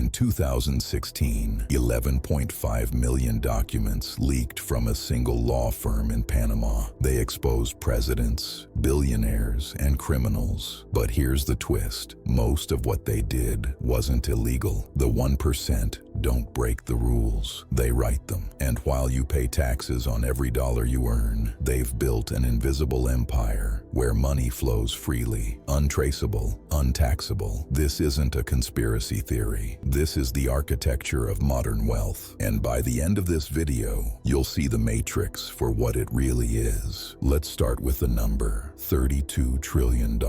In 2016, 11.5 million documents leaked from a single law firm in Panama. They exposed presidents, billionaires, and criminals. But here's the twist. Most of what they did wasn't illegal. The 1% don't break the rules. They write them. And while you pay taxes on every dollar you earn, they've built an invisible empire where money flows freely, untraceable, untaxable. This isn't a conspiracy theory. This is the architecture of modern wealth. And by the end of this video, you'll see the matrix for what it really is. Let's start with the number, $32 trillion.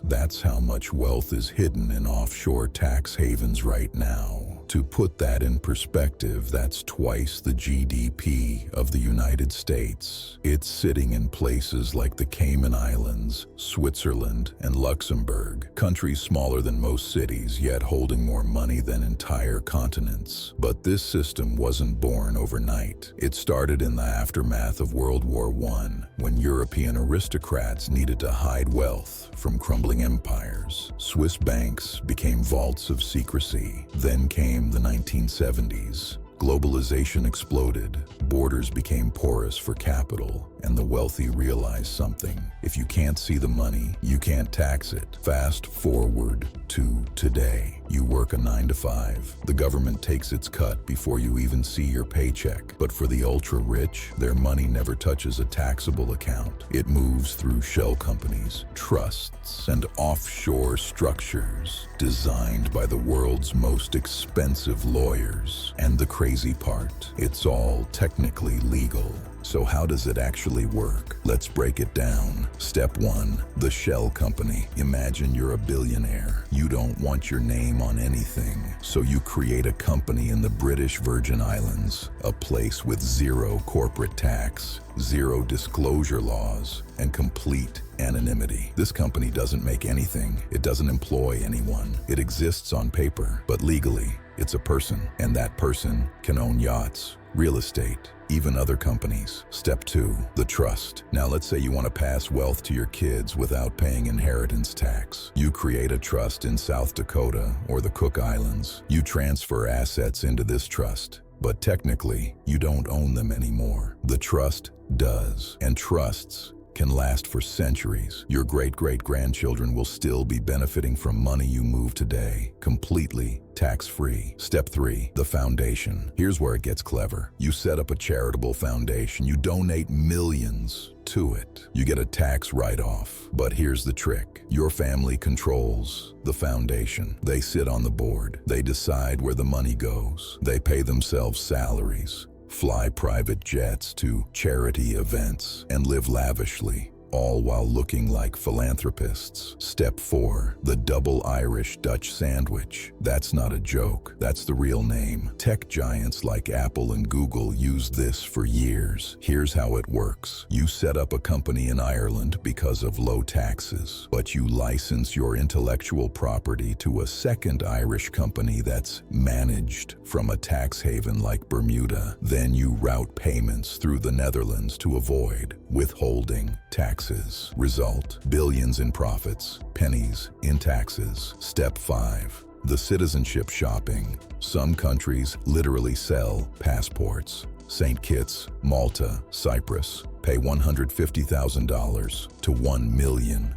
That's how much wealth is hidden in offshore tax havens right now. To put that in perspective, that's twice the GDP of the United States. It's sitting in places like the Cayman Islands, Switzerland, and Luxembourg, countries smaller than most cities, yet holding more money than entire continents. But this system wasn't born overnight. It started in the aftermath of World War I, when European aristocrats needed to hide wealth from crumbling empires. Swiss banks became vaults of secrecy. Then came the 1970s. Globalization exploded, borders became porous for capital, and the wealthy realized something. If you can't see the money, you can't tax it. Fast forward to today. You work a 9-to-5. The government takes its cut before you even see your paycheck. But for the ultra-rich, their money never touches a taxable account. It moves through shell companies, trusts, and offshore structures designed by the world's most expensive lawyers. And the crazy part, it's all technically legal. So how does it actually work? Let's break it down. Step 1, the shell company. Imagine you're a billionaire. You don't want your name on anything, so you create a company in the British Virgin Islands, a place with zero corporate tax, zero disclosure laws, and complete anonymity. This company doesn't make anything. It doesn't employ anyone. It exists on paper, but legally, it's a person, and that person can own yachts, real estate, even other companies. Step 2, the trust. Now let's say you want to pass wealth to your kids without paying inheritance tax. You create a trust in South Dakota or the Cook Islands. You transfer assets into this trust, but technically, you don't own them anymore. The trust does, and trusts can last for centuries. Your great-great-grandchildren will still be benefiting from money you move today, completely tax-free. Step 3, the foundation. Here's where it gets clever. You set up a charitable foundation. You donate millions to it. You get a tax write-off. But here's the trick. Your family controls the foundation. They sit on the board. They decide where the money goes. They pay themselves salaries, fly private jets to charity events, and live lavishly, all while looking like philanthropists. Step 4, the double Irish Dutch sandwich. That's not a joke. That's the real name. Tech giants like Apple and Google use this for years. Here's how it works. You set up a company in Ireland because of low taxes, but you license your intellectual property to a second Irish company that's managed from a tax haven like Bermuda. Then you route payments through the Netherlands to avoid withholding taxes. Result, billions in profits, pennies in taxes. Step 5, the citizenship shopping. Some countries literally sell passports. St. Kitts, Malta, Cyprus pay $150,000 to $1 million.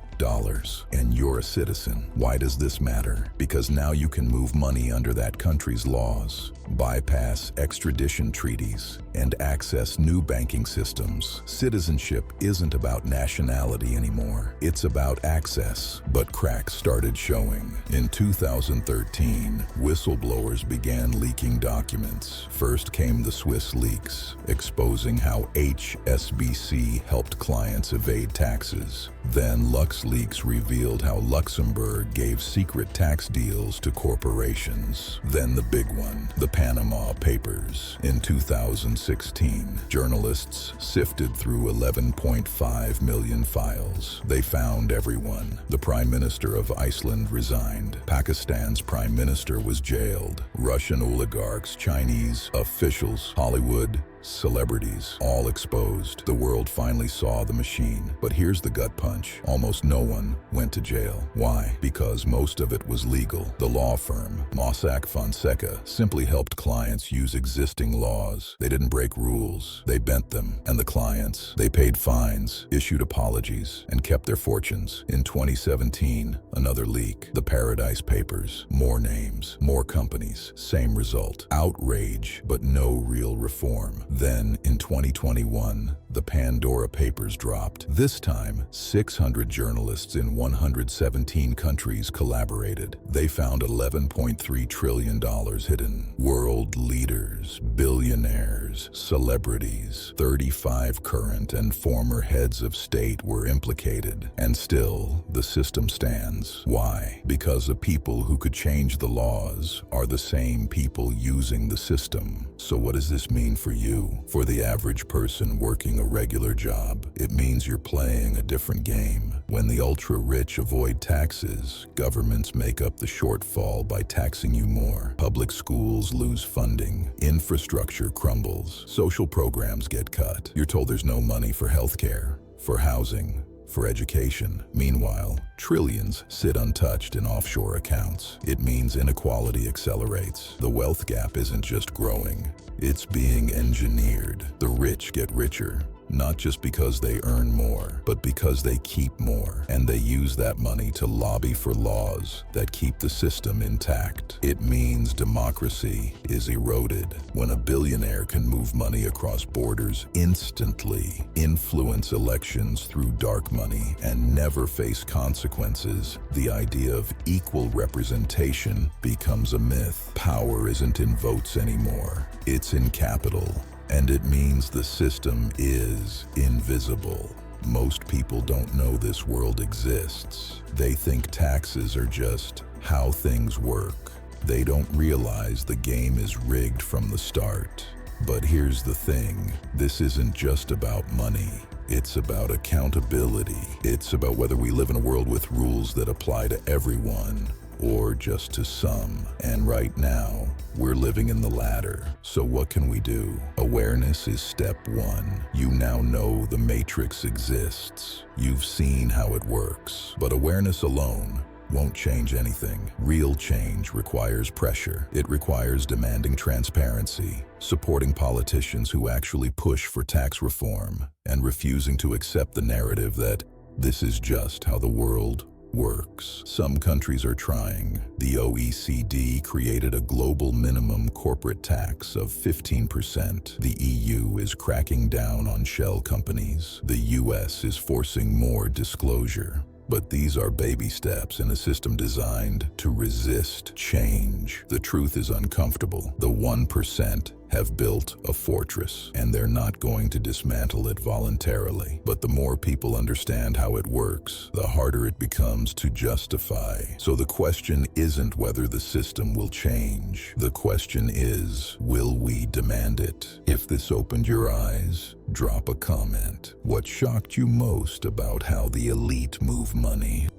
And you're a citizen. Why does this matter? Because now you can move money under that country's laws, bypass extradition treaties, and access new banking systems. Citizenship isn't about nationality anymore. It's about access. But cracks started showing. In 2013, whistleblowers began leaking documents. First came the Swiss leaks, exposing how HSBC helped clients evade taxes. Then LuxLeaks revealed how Luxembourg gave secret tax deals to corporations. Then the big one, the Panama Papers. In 2016, journalists sifted through 11.5 million files. They found everyone. The Prime Minister of Iceland resigned. Pakistan's Prime Minister was jailed. Russian oligarchs, Chinese officials, Hollywood celebrities, all exposed. The world finally saw the machine. But here's the gut punch. Almost no one went to jail. Why? Because most of it was legal. The law firm, Mossack Fonseca, simply helped clients use existing laws. They didn't break rules. They bent them. And the clients, they paid fines, issued apologies, and kept their fortunes. In 2017, another leak. The Paradise Papers. More names, more companies, same result. Outrage, but no real reform. Then, in 2021, the Pandora Papers dropped. This time, 600 journalists in 117 countries collaborated. They found $11.3 trillion hidden. World leaders, billionaires, celebrities, 35 current and former heads of state were implicated. And still, the system stands. Why? Because the people who could change the laws are the same people using the system. So what does this mean for you? For the average person working a regular job, it means you're playing a different game. When the ultra-rich avoid taxes, governments make up the shortfall by taxing you more. Public schools lose funding. Infrastructure crumbles. Social programs get cut. You're told there's no money for healthcare, for housing, for education. Meanwhile, trillions sit untouched in offshore accounts. It means inequality accelerates. The wealth gap isn't just growing, it's being engineered. The rich get richer, not just because they earn more, but because they keep more. And they use that money to lobby for laws that keep the system intact. It means democracy is eroded. When a billionaire can move money across borders instantly, influence elections through dark money, and never face consequences, the idea of equal representation becomes a myth. Power isn't in votes anymore, it's in capital. And it means the system is invisible. Most people don't know this world exists. They think taxes are just how things work. They don't realize the game is rigged from the start. But here's the thing, this isn't just about money. It's about accountability. It's about whether we live in a world with rules that apply to everyone or just to some. And right now, we're living in the latter. So what can we do? Awareness is step one. You now know the matrix exists. You've seen how it works. But awareness alone won't change anything. Real change requires pressure. It requires demanding transparency, supporting politicians who actually push for tax reform, and refusing to accept the narrative that this is just how the world works. Some countries are trying. The OECD created a global minimum corporate tax of 15%. The EU is cracking down on shell companies. The US is forcing more disclosure. But these are baby steps in a system designed to resist change. The truth is uncomfortable. The 1% have built a fortress, and they're not going to dismantle it voluntarily. But the more people understand how it works, the harder it becomes to justify. So the question isn't whether the system will change. The question is, will we demand it? If this opened your eyes, drop a comment. What shocked you most about how the elite move money?